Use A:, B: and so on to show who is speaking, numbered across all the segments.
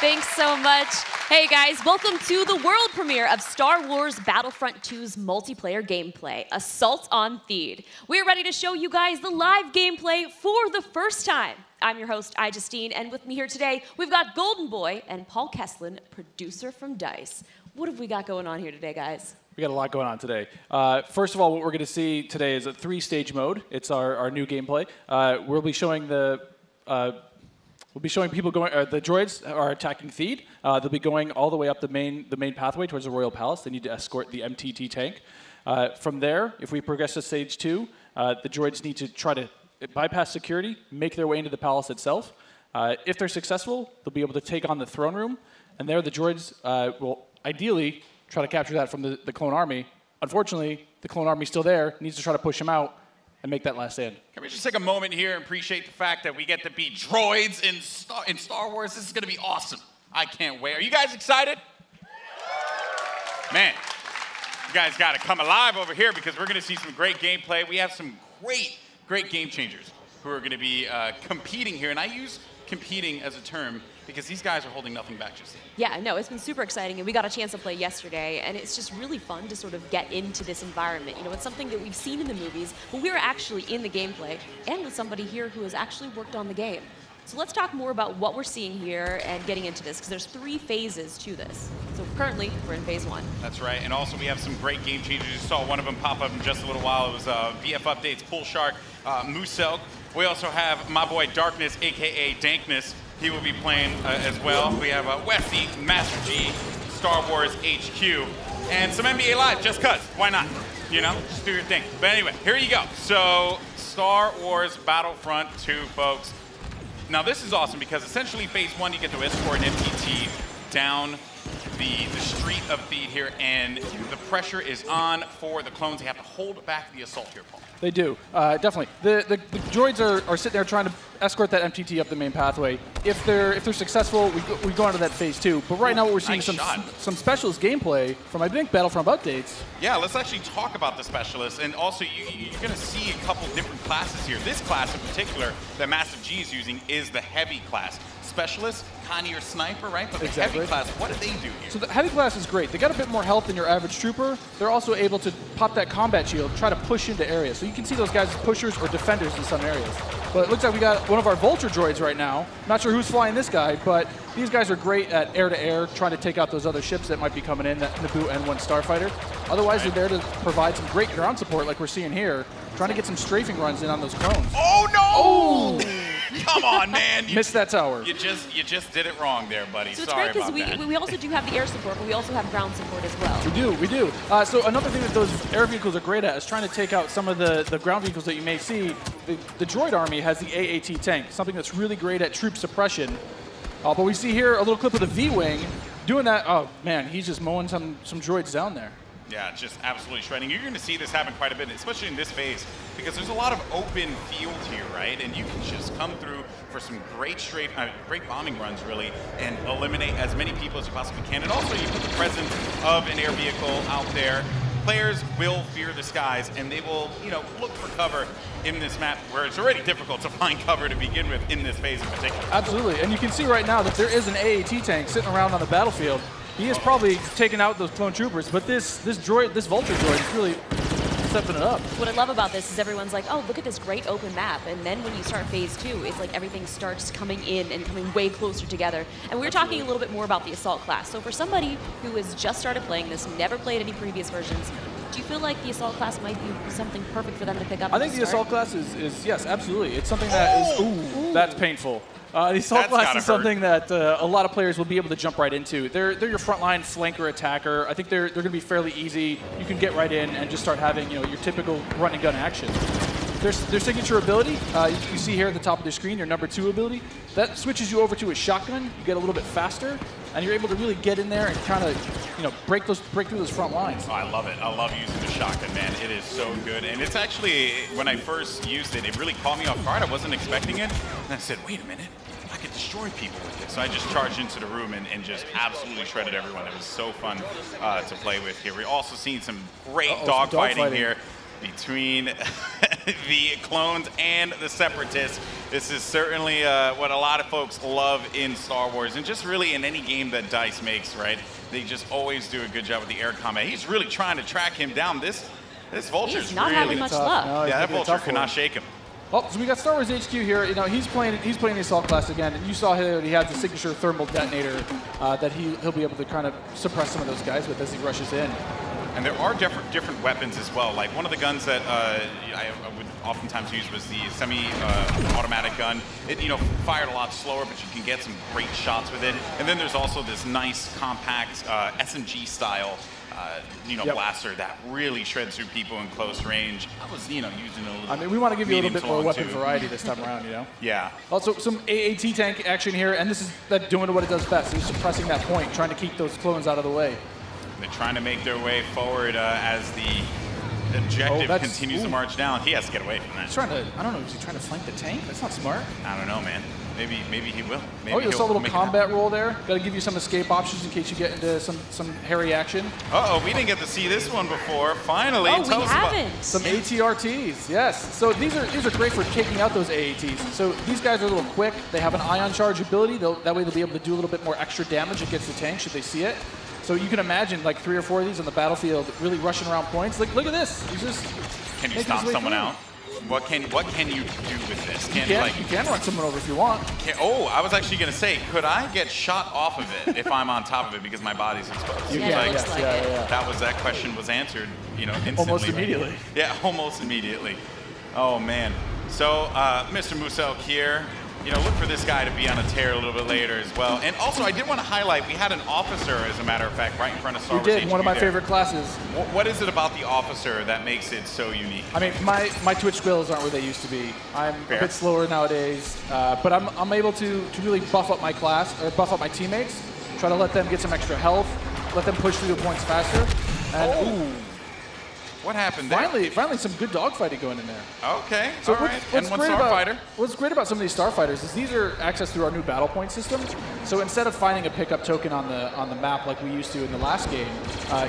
A: Thanks so much. Hey guys, welcome to the world premiere of Star Wars Battlefront 2's multiplayer gameplay, Assault on Theed. We're ready to show you guys the live gameplay for the first time. I'm your host, Justine, and with me here today, we've got Golden Boy and Paul Kesslin, producer from DICE. What have we got going on here today, guys?
B: We got a lot going on today. First of all, what we're going to see today is a 3-stage mode. It's our new gameplay. We'll be showing people going. The droids are attacking Theed. They'll be going all the way up the main pathway towards the Royal Palace. They need to escort the MTT tank. From there, if we progress to stage 2, the droids need to try to bypass security, make their way into the palace itself. If they're successful, they'll be able to take on the throne room, and there the droids will ideally try to capture that from the clone army. Unfortunately, the clone army's still there, needs to try to push him out and make that last stand.
C: Can we just take a moment here and appreciate the fact that we get to be droids in Star Wars? This is going to be awesome. I can't wait. Are you guys excited? Man, you guys got to come alive over here because we're going to see some great gameplay. We have some great game changers who are going to be competing here. And I use competing as a term because these guys are holding nothing back, Justine.
A: Yeah, no, it's been super exciting, and we got a chance to play yesterday, and it's just really fun to sort of get into this environment. You know, it's something that we've seen in the movies, but we're actually in the gameplay, and with somebody here who has actually worked on the game. So let's talk more about what we're seeing here and getting into this, because there's 3 phases to this. So currently, we're in phase 1.
C: That's right, and also we have some great game changers. You saw one of them pop up in just a little while. It was VF Updates, Pool Shark, Musel. We also have my boy Darkness, a.k.a. Dankness. He will be playing as well. We have Westy, Master G, Star Wars HQ, and some NBA Live, just cuz. Why not? You know, just do your thing. But anyway, here you go. So, Star Wars Battlefront 2, folks. Now, this is awesome because essentially phase 1, you get to escort an MTT down the street of Theed here, and the pressure is on for the clones. They have to hold back the assault here, Paul.
B: They do, definitely. The droids are sitting there trying to escort that MTT up the main pathway. If they're successful, we go on to that phase 2. But right now, what we're seeing is some specialist gameplay from, I think, Battlefront updates.
C: Yeah, let's actually talk about the specialists, and also you're going to see a couple different classes here. This class in particular that Master G is using is the heavy class. Specialist, kind of your sniper, right? But the heavy class, what do they do here? So
B: the heavy class is great. They got a bit more health than your average trooper. They're also able to pop that combat shield, try to push into areas. So you can see those guys as pushers or defenders in some areas. But it looks like we got one of our Vulture droids right now. Not sure who's flying this guy, but these guys are great at air-to-air, trying to take out those other ships that might be coming in, that Naboo N1 Starfighter. Otherwise, they're there to provide some great ground support like we're seeing here, trying to get some strafing runs in on those clones.
C: Oh, no!
B: Oh!
C: Come on, man.
B: Missed that tower.
C: You just did it wrong there, buddy.
A: So it's
C: Sorry
A: great
C: about
A: because we also do have the air support, but we also have ground support as well.
B: We do. So another thing that those air vehicles are great at is trying to take out some of the ground vehicles that you may see. The droid army has the AAT tank, something that's really great at troop suppression. But we see here a little clip of the V-Wing doing that. Oh, man, he's just mowing some droids down there.
C: Yeah, just absolutely shredding. You're going to see this happen quite a bit, especially in this phase, because there's a lot of open field here, right? And you can just come through for some great great bombing runs, really, and eliminate as many people as you possibly can. And also, you put the presence of an air vehicle out there. Players will fear the skies, and they will, look for cover in this map where it's already difficult to find cover to begin with in this phase in particular.
B: Absolutely, and you can see right now that there is an AAT tank sitting around on the battlefield. He is probably taking out those clone troopers, but this Vulture droid is really stepping it up.
A: What I love about this is everyone's like, oh, look at this great open map. And then when you start phase 2, it's like everything starts coming in and coming way closer together. And we're talking a little bit more about the Assault class. So for somebody who has just started playing this, never played any previous versions, do you feel like the Assault class might be something perfect for them to pick up?
B: I think the Assault class is yes, absolutely. It's something that is, ooh, that's painful. The Assault class is something that a lot of players will be able to jump right into. They're your frontline flanker attacker. I think they're going to be fairly easy. You can get right in and just start having your typical run and gun action. Their signature ability, you see here at the top of the screen, your number 2 ability, that switches you over to a shotgun. You get a little bit faster, and you're able to really get in there and kind of break through those front lines.
C: Oh, I love it. I love using the shotgun, man. It is so good. And it's actually, when I first used it, it really caught me off guard. I wasn't expecting it. And I said, wait a minute. I could destroy people with it. So I just charged into the room and just absolutely shredded everyone. It was so fun to play with here. We're also seeing some great dogfighting here between the clones and the separatists. This is certainly what a lot of folks love in Star Wars, and just really in any game that DICE makes, right? They just always do a good job with the air combat. He's really trying to track him down. This Vulture's
A: not
C: really
A: having much luck.
B: No,
C: yeah, that Vulture cannot shake him.
B: Oh, so we got Star Wars HQ here. You know, he's playing the assault class again, and you saw here he has the signature thermal detonator that he'll be able to kind of suppress some of those guys with as he rushes in.
C: And there are different weapons as well. Like one of the guns that I would oftentimes use was the semi-automatic gun. It fired a lot slower, but you can get some great shots with it. And then there's also this nice compact SMG style blaster that really shreds through people in close range. I was using a little.
B: I mean, we want to give you a little bit more weapon
C: too.
B: variety this time around, you know.
C: Yeah.
B: Also, some AAT tank action here, and this is doing what it does best. It's suppressing that point, trying to keep those clones out of the way.
C: They're trying to make their way forward as the objective continues to march down. He has to get away from that.
B: He's trying to, I don't know, is he trying to flank the tank? That's not smart.
C: I don't know, man. Maybe he will. Maybe
B: you saw a little combat roll there. Got to give you some escape options in case you get into some hairy action.
C: Uh-oh, we didn't get to see this one before. Finally,
A: we haven't.
B: Some ATRTs, yes. So these are great for taking out those AATs. So these guys are a little quick. They have an ion charge ability. That way they'll be able to do a little bit more extra damage against the tank should they see it. So you can imagine like 3 or 4 of these on the battlefield really rushing around points. Like, look at this. He's just
C: Can you stop someone out? What can you do with this?
B: You can run someone over if you want.
C: I was actually going to say, could I get shot off of it if I'm on top of it because my body's exposed?
B: You can, yeah.
C: That question was answered, instantly.
B: Almost immediately.
C: Yeah, almost immediately. Oh, man. So, Mr. Muselk here. Look for this guy to be on a tear a little bit later as well. And also, I did want to highlight, we had an officer, as a matter of fact, right in front of Star Wars.
B: We did, one of my favorite classes.
C: What is it about the officer that makes it so unique?
B: I mean, my Twitch skills aren't where they used to be. I'm a bit slower nowadays, but I'm able to really buff up my class, or buff up my teammates, try to let them get some extra health, let them push through the points faster. And,
C: what happened there?
B: Finally some good dogfighting going in there.
C: Okay,
B: so
C: all right. And one starfighter.
B: What's great about some of these starfighters is these are accessed through our new battle point system. So instead of finding a pickup token on the map like we used to in the last game,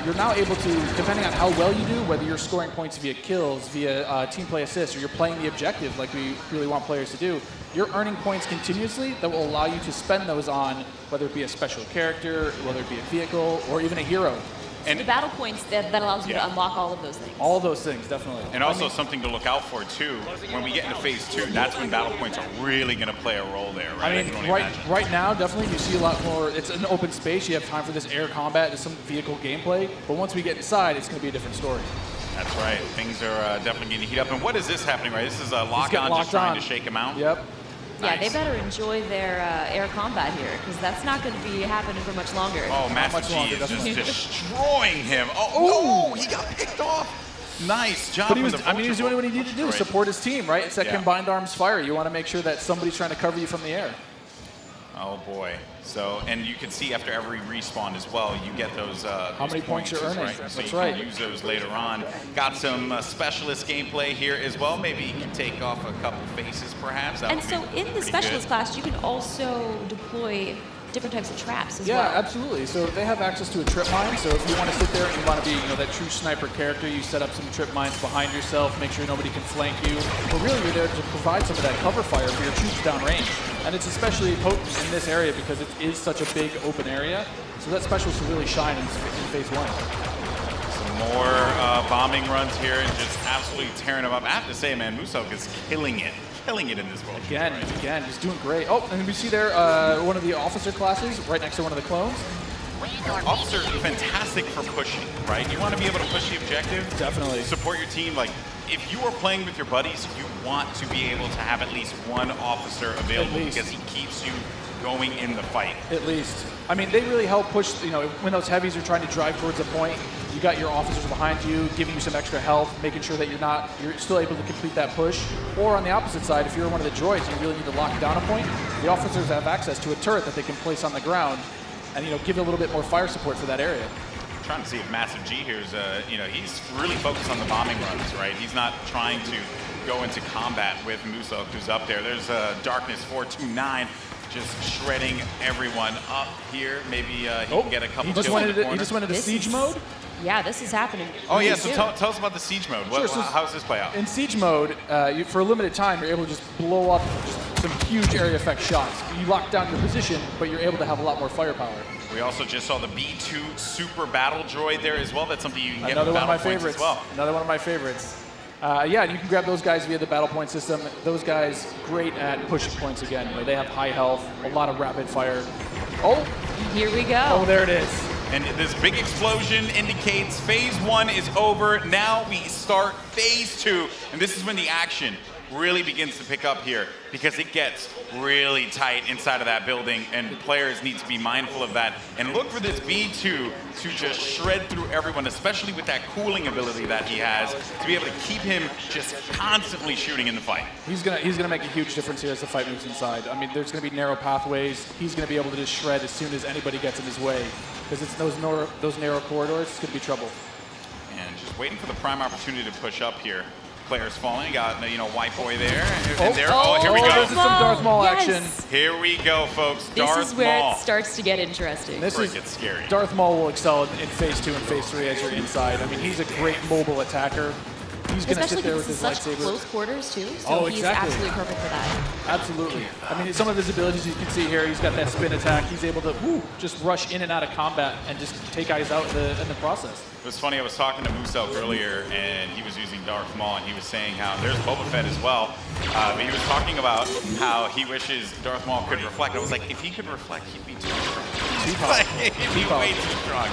B: you're now able to, depending on how well you do, whether you're scoring points via kills, via team play assists, or you're playing the objective like we really want players to do, you're earning points continuously that will allow you to spend those on whether it be a special character, whether it be a vehicle, or even a hero.
A: And the battle points that allows you to unlock all of those things.
B: All of those things, definitely.
C: And also something to look out for too. When we get into phase 2, that's when battle points are really going to play a role there, right?
B: I mean, right now, definitely you see a lot more. It's an open space. You have time for this air combat, there's some vehicle gameplay. But once we get inside, it's going to be a different story.
C: That's right. Things are definitely going to heat up. And what is this happening, right? This is a lock-on just trying to shake him out?
B: Yep.
A: Yeah, they better enjoy their air combat here, because that's not going to be happening for much longer.
C: Oh, Master G is just destroying him. Oh, no, he got picked off. Nice job.
B: But he was doing what he needed to do, support his team, right? It's that combined arms fire. You want to make sure that somebody's trying to cover you from the air.
C: Oh boy. So, and you can see after every respawn as well, you get those
B: how many points you're earning.
C: Right?
B: That's
C: so you
B: right.
C: can use those later on. Got some specialist gameplay here as well. Maybe you can take off a couple faces perhaps.
A: And so in the specialist class, you can also deploy different types of traps as well.
B: Yeah, absolutely. So they have access to a trip mine. So if you want to sit there and you want to be, that true sniper character, you set up some trip mines behind yourself, make sure nobody can flank you. But really, you're there to provide some of that cover fire for your troops downrange. And it's especially potent in this area because it is such a big open area. So that specialist will really shine in phase 1.
C: Some more bombing runs here and just absolutely tearing them up. I have to say, man, Muselk is killing it in this world.
B: Again, just doing great. Oh, and we see there one of the officer classes right next to one of the clones.
C: Officer, fantastic for pushing, right? You want to be able to push the objective.
B: Definitely.
C: Support your team. Like, if you are playing with your buddies, you want to be able to have at least one officer available because he keeps you going in the fight.
B: At least. I mean, they really help push, when those heavies are trying to drive towards a point, you got your officers behind you, giving you some extra health, making sure that you're still able to complete that push. Or on the opposite side, if you're one of the droids and you really need to lock down a point, the officers have access to a turret that they can place on the ground and, give a little bit more fire support for that area.
C: I'm trying to see if Massive G here is, he's really focused on the bombing runs, right? He's not trying to go into combat with Muselk, who's up there. There's Darkness 429. Just shredding everyone up here. Maybe he can get a couple kills in the corner.
B: He just went into siege mode.
A: Yeah, this is happening.
C: Oh, yeah, so tell us about the siege mode.
B: Sure, so
C: how does this play out?
B: In siege mode, for a limited time, you're able to just blow up some huge area effect shots. You lock down your position, but you're able to have a lot more firepower.
C: We also just saw the B2 Super Battle Droid there as well. That's something you can get
B: Another
C: with
B: one of my
C: Battle
B: favorites.
C: Points as well.
B: Another one of my favorites. Yeah, you can grab those guys via the battle point system. Those guys, great at pushing points again. You know, they have high health, a lot of rapid fire. Oh!
A: Here we go.
B: Oh, there it is.
C: And this big explosion indicates phase 1 is over. Now we start phase 2. And this is when the action really begins to pick up here, because it gets really tight inside of that building, and players need to be mindful of that and look for this B2 to just shred through everyone, especially with that cooling ability that he has, to be able to keep him just constantly shooting in the fight.
B: He's gonna make a huge difference here as the fight moves inside. I mean, there's gonna be narrow pathways. He's gonna be able to just shred as soon as anybody gets in his way, because it's those narrow corridors. It's gonna be trouble.
C: And just waiting for the prime opportunity to push up here. Players falling. Got, White Boy there. And there. Oh, here we go.
B: This is some Darth Maul
A: Yes.
B: action.
C: Here we go, folks.
A: This
C: Darth
A: is where
C: Maul.
A: it starts to get interesting.
B: This
C: Where
B: is
C: it gets scary.
B: Darth Maul will excel in phase 2 and phase 3 as you're inside. I mean, he's a great mobile attacker. He's going to sit
A: Especially
B: there
A: because
B: with his
A: it's such
B: lightsaber.
A: close quarters, too. So
B: Oh,
A: he's
B: exactly.
A: absolutely perfect for that.
B: Absolutely. I mean, some of his abilities you can see here, he's got that spin attack. He's able to just rush in and out of combat and just take guys out in the process.
C: It was funny, I was talking to Muselk earlier, and he was using Darth Maul, and he was saying how there's Boba Fett as well, but he was talking about how he wishes Darth Maul could reflect. I was like, if he could reflect, he'd be too strong. He'd be way too strong.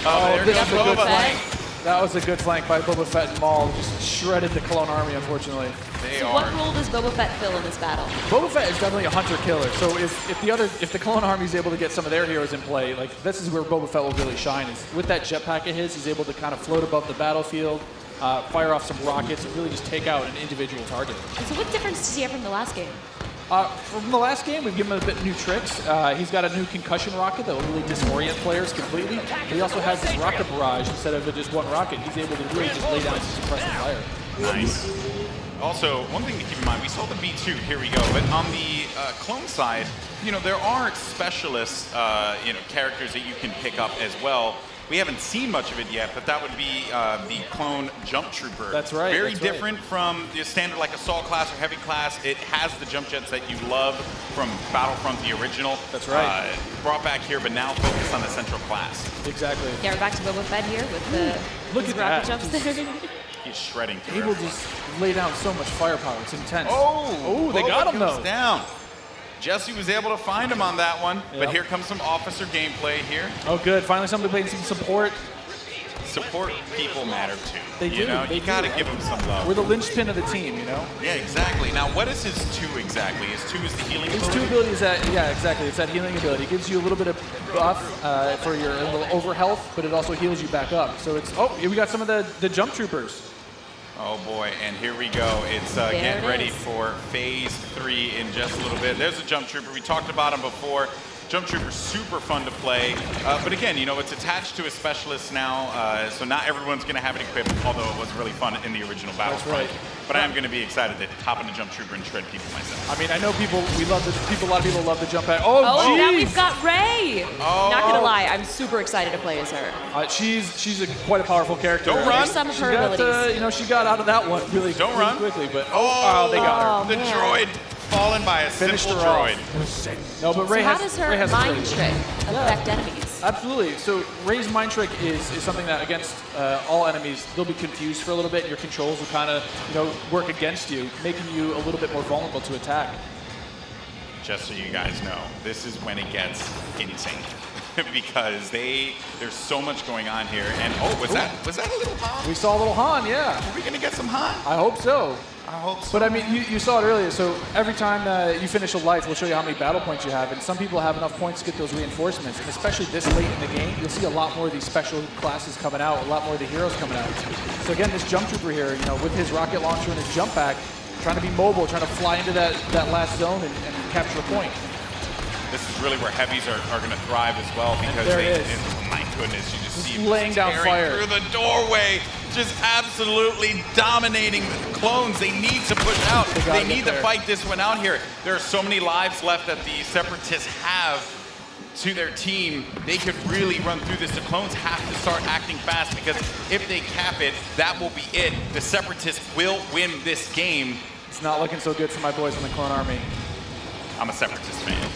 B: Oh,
C: there
B: this
C: goes
B: is a good
C: Boba.
B: flank. That was a good flank by Boba Fett and Maul. Just shredded the clone army, unfortunately.
C: They
A: So
C: are.
A: what role does Boba Fett fill in this battle?
B: Boba Fett is definitely a hunter-killer. So if the clone army is able to get some of their heroes in play, like this is where Boba Fett will really shine. Is with that jetpack of his, he's able to kind of float above the battlefield, fire off some rockets, and really just take out an individual target.
A: And so what difference does he have from the last game?
B: From the last game, we've given him a bit new tricks. He's got a new concussion rocket that will really disorient players completely. But he also has this rocket barrage instead of just one rocket. He's able to really just lay down some suppressive fire.
C: Nice. Also, one thing to keep in mind, we saw the B2, here we go, but on the clone side, there are specialist, characters that you can pick up as well. We haven't seen much of it yet, but that would be the clone jump trooper.
B: That's right.
C: Very
B: that's
C: different from the standard like assault class or heavy class. It has the jump jets that you love from Battlefront, the original.
B: That's right.
C: Brought back here, but now focused on the central class.
B: Exactly.
A: Yeah, we're back to Boba Fett here with the
B: Look
A: his
B: at
A: rocket
B: that.
A: jumps there.
C: He's shredding through
B: Able to
C: everyone.
B: just lay down so much firepower. It's intense.
C: Oh,
B: they got him
C: goes
B: though.
C: Down. Jesse was able to find him on that one,
B: Yep.
C: but here comes some officer gameplay here.
B: Oh, good. Finally, somebody playing some support.
C: Support people matter too.
B: They do. They
C: You
B: do.
C: gotta give them some love.
B: We're the linchpin of the team,
C: Yeah, exactly. Now, what is his 2 exactly? His 2 is the healing
B: His
C: ability?
B: 2 abilities, yeah, exactly. It's that healing ability. It gives you a little bit of buff for your little over health, but it also heals you back up. So it's, we got some of the jump troopers.
C: Oh boy, and here we go. It's getting
A: it
C: ready
A: is.
C: for phase 3 in just a little bit. There's a jump trooper. We talked about him before. Jump Trooper's super fun to play, but again, it's attached to a specialist now, so not everyone's going to have it equipped, although it was really fun in the original Battlefront.
B: right.
C: But I am going to be excited to hop into Jump Trooper and shred people myself.
B: I mean, I know a lot of people love the jump pack.
A: Oh,
B: Oh,
A: and now
B: geez.
A: we've got Ray.
C: Oh.
A: Not gonna lie, I'm super excited to play as her.
B: She's quite a powerful character.
C: Don't run.
A: Here's some of
B: She
A: her
B: got,
A: abilities.
B: she got out of that one really,
C: Don't
B: really
C: run.
B: quickly, but
C: Oh,
B: they got her.
C: The
A: man.
C: droid fallen by a
B: Finished
C: simple
B: her
C: droid.
B: off. No, but Ray
A: So how
B: has,
A: does
B: Ray
A: her
B: has a
A: mind
B: great-
A: trick affect enemies?
B: Absolutely. So Ray's mind trick is something that against all enemies, they'll be confused for a little bit. Your controls will kind of work against you, making you a little bit more vulnerable to attack.
C: Just so you guys know, this is when it gets insane. Because there's so much going on here. And was that a little Han?
B: We saw a little Han, yeah.
C: Are we gonna get some Han?
B: I hope so.
C: I hope so.
B: But I mean, you saw it earlier. So every time you finish a life, we'll show you how many battle points you have. And some people have enough points to get those reinforcements. And especially this late in the game, you'll see a lot more of these special classes coming out, a lot more of the heroes coming out. So again, this jump trooper here, with his rocket launcher and his jump pack, trying to be mobile, trying to fly into that last zone and capture a point.
C: This is really where heavies are going to thrive as well, because
B: there it is.
C: my goodness, you just see him
B: laying down
C: tearing
B: fire
C: through the doorway, just absolutely dominating the clones. They need to push out. They need to fight this one out here. There are so many lives left that the Separatists have to their team, they could really run through this. The clones have to start acting fast because if they cap it, that will be it. The Separatists will win this game.
B: It's not looking so good for my boys in the Clone Army.
C: I'm a Separatist fan,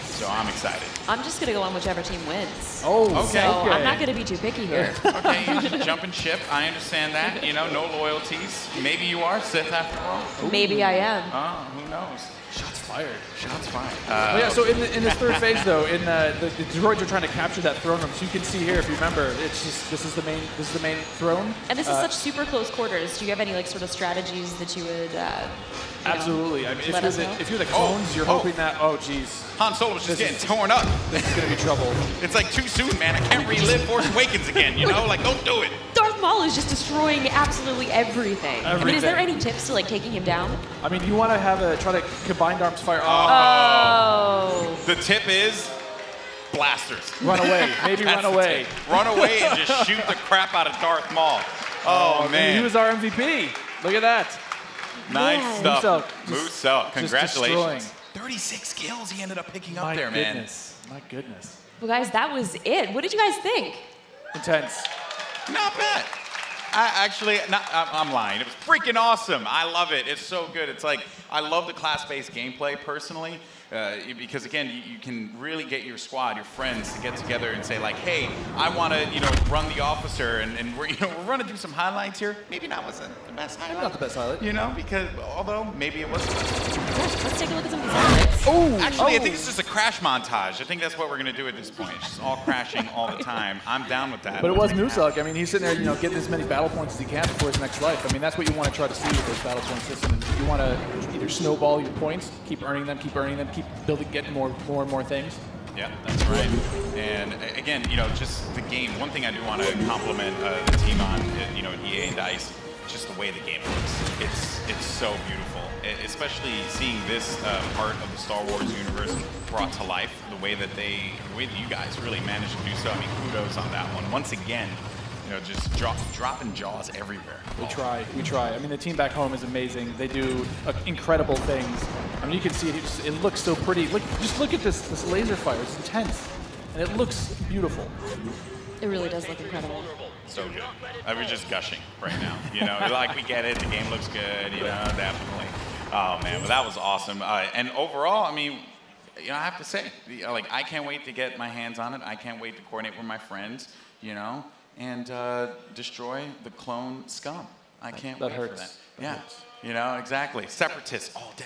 C: so I'm excited.
A: I'm just going to go on whichever team wins.
B: Oh,
C: okay.
A: So I'm not going to be too picky here.
C: Okay, jumping ship. I understand that. You know, no loyalties. Maybe you are Sith after all.
A: Maybe I am.
C: Oh, who knows?
B: Shots fired.
C: Shots fired.
B: Yeah, so in this third phase, though, the droids are trying to capture that throne room. So you can see here, if you remember, it's just this is the main throne.
A: And this is such super close quarters. Do you have any like sort of strategies that you would?
B: Absolutely. I mean, if you're the clones, you're hoping that. Oh, geez.
C: Han Solo's just getting torn up.
B: This is gonna be trouble.
C: It's like too soon, man. I can't relive Force Awakens again. You know, like don't do it.
A: Darth Maul is just destroying absolutely everything. I mean, is there any tips to like taking him down?
B: I mean, you want to try to combined arms fire.
A: Oh.
C: The tip is blasters.
B: Run away. Maybe run away.
C: Run away and just shoot the crap out of Darth Maul. Oh man.
B: He was our MVP. Look at that.
C: Nice stuff. Musel, congratulations.
B: 36
C: kills he ended up picking up there, man.
B: My goodness.
A: Well, guys, that was it. What did you guys think?
B: Intense.
C: Not bad. I'm lying. It was freaking awesome. I love it. It's so good. It's like, I love the class-based gameplay personally. Because again, you can really get your squad, your friends, to get together and say like, hey, I want to, run the officer, and we're running through some highlights here. Maybe that wasn't the best highlight.
B: Not the best highlight.
C: Because although maybe it was the best.
A: Let's take a look at some of these highlights.
C: Actually, I think it's just a crash montage. I think that's what we're gonna do at this point. It's just all crashing all the time. I'm down with that.
B: But it was Musel. I mean, he's sitting there, getting as many battle points as he can before his next life. I mean, that's what you want to try to see with those battle point systems. You want to either snowball your points, keep earning them, keep building, getting more and more things.
C: Yeah, that's right. And again, just the game. One thing I do want to compliment the team on, EA and DICE, just the way the game looks. It's so beautiful, especially seeing this part of the Star Wars universe brought to life. The way that you guys really managed to do so. I mean, kudos on that one. Once again, just dropping jaws everywhere.
B: We try. I mean, the team back home is amazing. They do incredible things. I mean, you can see it looks so pretty. Just look at this laser fire. It's intense, and it looks beautiful.
A: It really does look incredible.
C: So good. I was just gushing right now. Like we get it. The game looks good. Definitely. Oh man, well that was awesome. And overall, I mean, I have to say, I can't wait to get my hands on it. I can't wait to coordinate with my friends. And destroy the clone scum. I can't wait for that. Yeah, exactly. Separatists all day.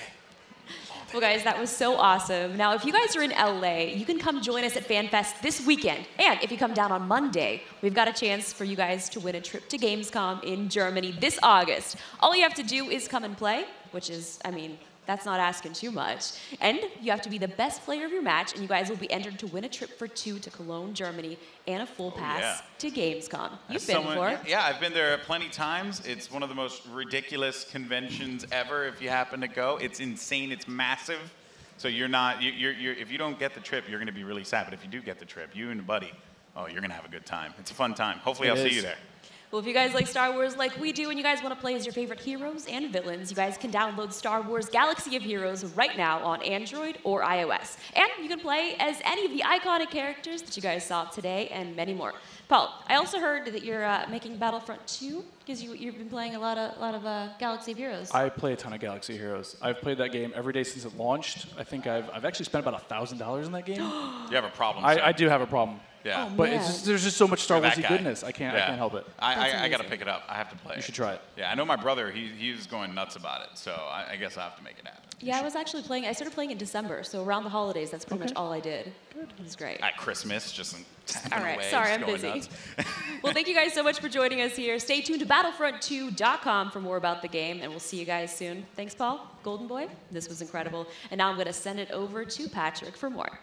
A: Well, guys, that was so awesome. Now, if you guys are in LA, you can come join us at FanFest this weekend. And if you come down on Monday, we've got a chance for you guys to win a trip to Gamescom in Germany this August. All you have to do is come and play, which is, I mean, that's not asking too much. And you have to be the best player of your match, and you guys will be entered to win a trip for 2 to Cologne, Germany, and a full pass to Gamescom. You've been before.
C: Yeah, I've been there plenty times. It's one of the most ridiculous conventions ever if you happen to go. It's insane. It's massive. So you're if you don't get the trip, you're going to be really sad. But if you do get the trip, you and a buddy, you're going to have a good time. It's a fun time. Hopefully I'll see you there.
A: Well, if you guys like Star Wars like we do and you guys want to play as your favorite heroes and villains, you guys can download Star Wars Galaxy of Heroes right now on Android or iOS. And you can play as any of the iconic characters that you guys saw today and many more. Paul, I also heard that you're making Battlefront 2 because you've been playing a lot of Galaxy of Heroes.
B: I play a ton of Galaxy of Heroes. I've played that game every day since it launched. I think I've actually spent about $1,000 in that game.
C: You have a problem,
B: I do have a problem.
C: Yeah.
A: Oh,
B: but there's just so much Star Warsy goodness. I can't help it.
C: I got to pick it up. I have to play it.
B: You should try it.
C: Yeah, I know my brother, he's going nuts about it, so I guess I have to make it happen.
A: Yeah, I started playing in December, so around the holidays, that's pretty much all I did. Good. It was great.
C: At Christmas, just
A: all right, sorry, I'm busy. Well, thank you guys so much for joining us here. Stay tuned to Battlefront2.com for more about the game, and we'll see you guys soon. Thanks, Paul. Golden Boy, this was incredible. And now I'm going to send it over to Patrick for more.